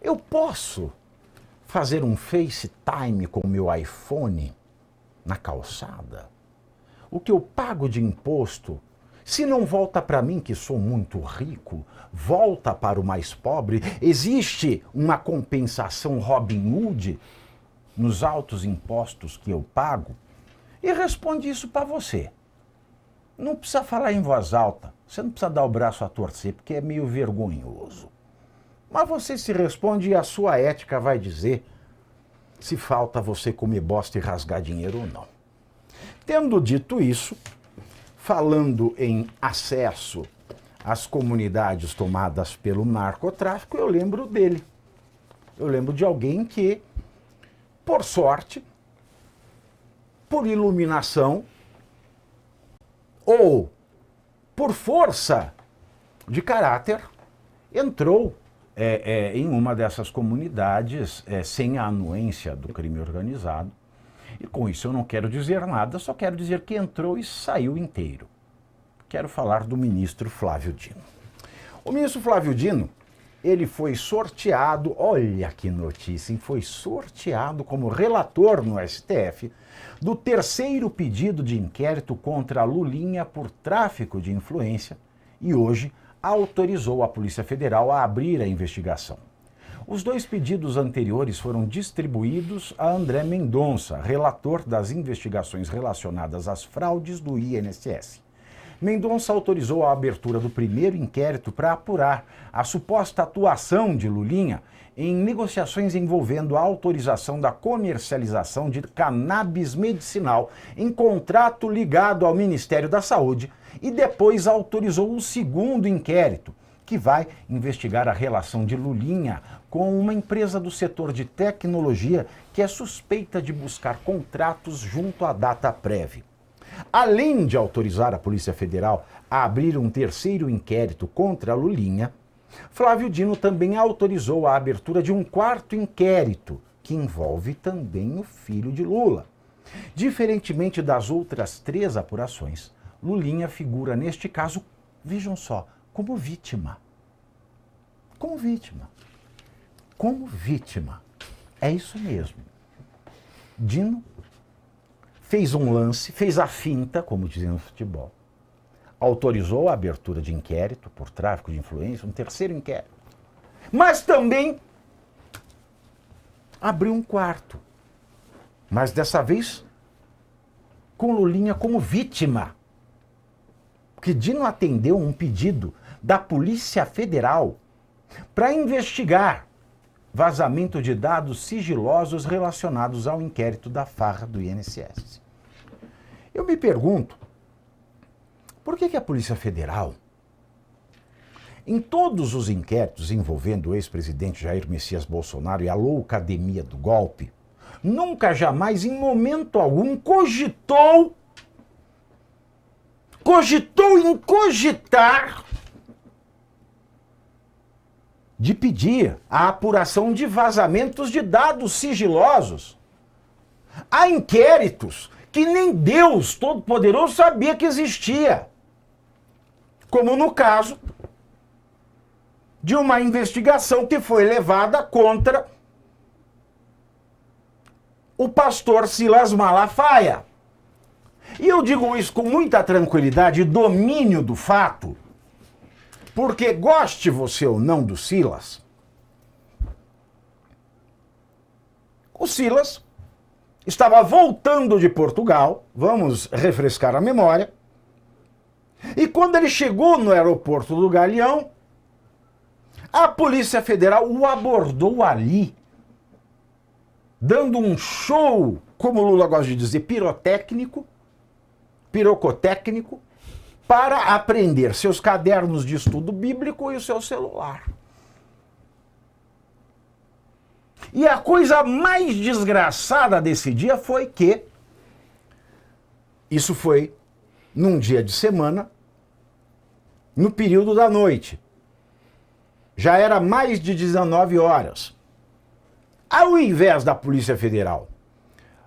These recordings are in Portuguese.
Eu posso fazer um FaceTime com o meu iPhone na calçada? O que eu pago de imposto, se não volta para mim, que sou muito rico, volta para o mais pobre? Existe uma compensação Robin Hood nos altos impostos que eu pago? E responde isso para você. Não precisa falar em voz alta, você não precisa dar o braço a torcer, porque é meio vergonhoso. Mas você se responde e a sua ética vai dizer se falta você comer bosta e rasgar dinheiro ou não. Tendo dito isso, falando em acesso às comunidades tomadas pelo narcotráfico, eu lembro dele. Eu lembro de alguém que, por sorte, por iluminação ou por força de caráter, entrou em uma dessas comunidades sem a anuência do crime organizado. E com isso eu não quero dizer nada, só quero dizer que entrou e saiu inteiro. Quero falar do ministro Flávio Dino. O ministro Flávio Dino, ele foi sorteado, olha que notícia, foi sorteado como relator no STF do terceiro pedido de inquérito contra a Lulinha por tráfico de influência e hoje autorizou a Polícia Federal a abrir a investigação. Os dois pedidos anteriores foram distribuídos a André Mendonça, relator das investigações relacionadas às fraudes do INSS. Mendonça autorizou a abertura do primeiro inquérito para apurar a suposta atuação de Lulinha em negociações envolvendo a autorização da comercialização de cannabis medicinal em contrato ligado ao Ministério da Saúde e depois autorizou o segundo inquérito, que vai investigar a relação de Lulinha com uma empresa do setor de tecnologia que é suspeita de buscar contratos junto à Dataprev. Além de autorizar a Polícia Federal a abrir um terceiro inquérito contra a Lulinha, Flávio Dino também autorizou a abertura de um quarto inquérito, que envolve também o filho de Lula. Diferentemente das outras 3 apurações, Lulinha figura neste caso, vejam só, como vítima. Como vítima. Como vítima. É isso mesmo. Dino fez um lance, fez a finta, como dizem no futebol, autorizou a abertura de inquérito por tráfico de influência, um terceiro inquérito, mas também abriu um quarto, mas dessa vez com Lulinha como vítima, porque Dino atendeu um pedido da Polícia Federal para investigar vazamento de dados sigilosos relacionados ao inquérito da farra do INSS. Eu me pergunto, por que a Polícia Federal, em todos os inquéritos envolvendo o ex-presidente Jair Messias Bolsonaro e a loucademia do golpe, nunca jamais, em momento algum, cogitou em cogitar de pedir a apuração de vazamentos de dados sigilosos? Há inquéritos que nem Deus Todo-Poderoso sabia que existia. Como no caso de uma investigação que foi levada contra o pastor Silas Malafaia. E eu digo isso com muita tranquilidade e domínio do fato, porque goste você ou não do Silas, o Silas estava voltando de Portugal, vamos refrescar a memória, e quando ele chegou no aeroporto do Galeão, a Polícia Federal o abordou ali, dando um show, como o Lula gosta de dizer, pirotécnico, pirocotécnico, para apreender seus cadernos de estudo bíblico e o seu celular. E a coisa mais desgraçada desse dia foi que isso foi num dia de semana, no período da noite. Já era mais de 19 horas. Ao invés da Polícia Federal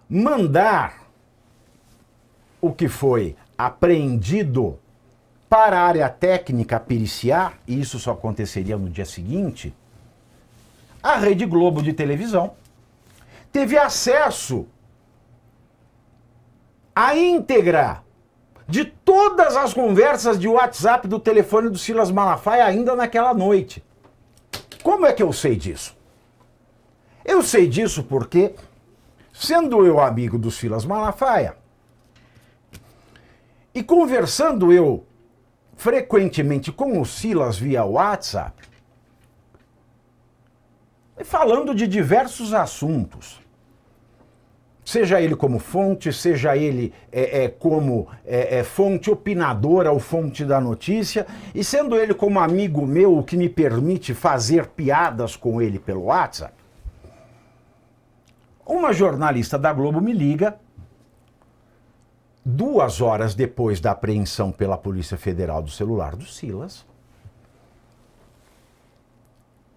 mandar o que foi apreendido para a área técnica periciar, e isso só aconteceria no dia seguinte, a Rede Globo de televisão teve acesso à íntegra de todas as conversas de WhatsApp do telefone do Silas Malafaia ainda naquela noite. Como é que eu sei disso? Eu sei disso porque, sendo eu amigo do Silas Malafaia, e conversando eu frequentemente com o Silas via WhatsApp, e falando de diversos assuntos, seja ele como fonte, seja ele como fonte opinadora ou fonte da notícia, e sendo ele como amigo meu, o que me permite fazer piadas com ele pelo WhatsApp, uma jornalista da Globo me liga 2 horas depois da apreensão pela Polícia Federal do celular do Silas,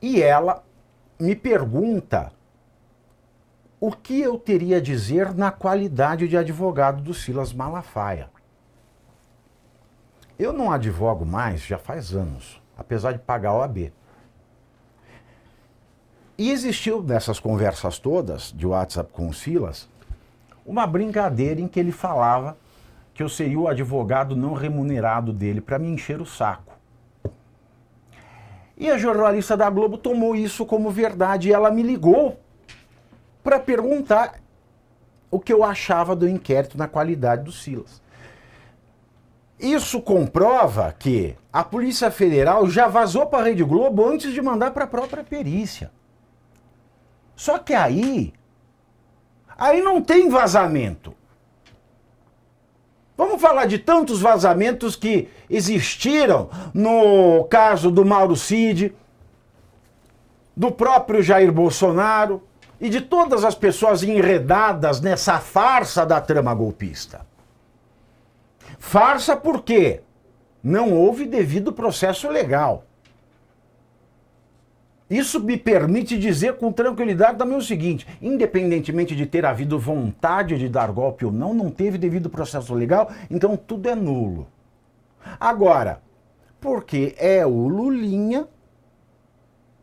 e ela me pergunta o que eu teria a dizer na qualidade de advogado do Silas Malafaia. Eu não advogo mais já faz anos, apesar de pagar a OAB. E existiu nessas conversas todas de WhatsApp com o Silas uma brincadeira em que ele falava que eu seria o advogado não remunerado dele para me encher o saco. E a jornalista da Globo tomou isso como verdade e ela me ligou para perguntar o que eu achava do inquérito na qualidade do Silas. Isso comprova que a Polícia Federal já vazou para a Rede Globo antes de mandar para a própria perícia. Só que aí não tem vazamento. Vamos falar de tantos vazamentos que existiram no caso do Mauro Cid, do próprio Jair Bolsonaro e de todas as pessoas enredadas nessa farsa da trama golpista. Farsa porque não houve devido processo legal. Isso me permite dizer com tranquilidade também o seguinte: independentemente de ter havido vontade de dar golpe ou não, não teve devido processo legal, então tudo é nulo. Agora, porque é o Lulinha,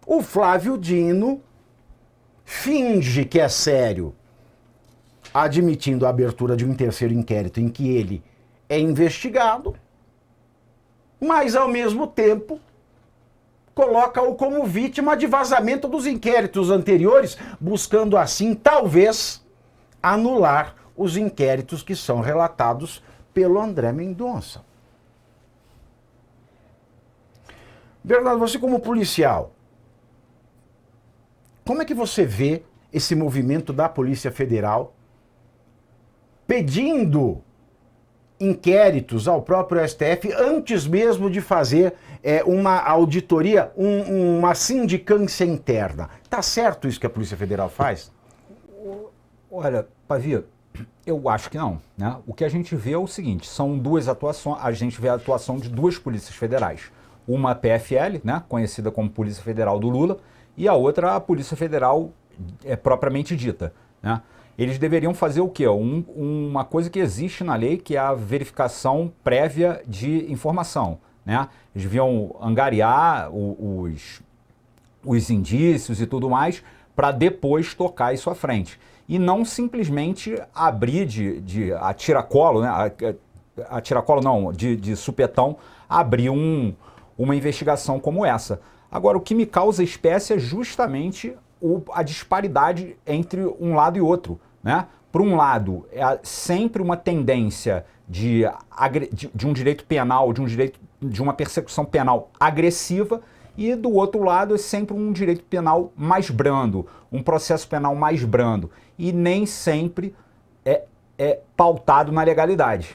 o Flávio Dino finge que é sério, admitindo a abertura de um terceiro inquérito em que ele é investigado, mas ao mesmo tempo coloca-o como vítima de vazamento dos inquéritos anteriores, buscando assim, talvez, anular os inquéritos que são relatados pelo André Mendonça. Bernardo, você como policial, como é que você vê esse movimento da Polícia Federal pedindo inquéritos ao próprio STF antes mesmo de fazer uma auditoria, uma sindicância interna? Tá certo isso que a Polícia Federal faz? Olha, Pavia, eu acho que não, né? O que a gente vê é o seguinte: são duas atuações, a gente vê a atuação de duas polícias federais. Uma a PFL, né, conhecida como Polícia Federal do Lula, e a outra a Polícia Federal propriamente dita, né? Eles deveriam fazer o quê? Uma coisa que existe na lei, que é a verificação prévia de informação, né? Eles deviam angariar os indícios e tudo mais para depois tocar isso à frente. E não simplesmente abrir a tiracolo, né? A tiracolo não, de supetão, abrir uma investigação como essa. Agora, o que me causa espécie é justamente a disparidade entre um lado e outro, né? Por um lado, é sempre uma tendência de um direito penal, de uma persecução penal agressiva, e do outro lado é sempre um direito penal mais brando, um processo penal mais brando, e nem sempre é pautado na legalidade.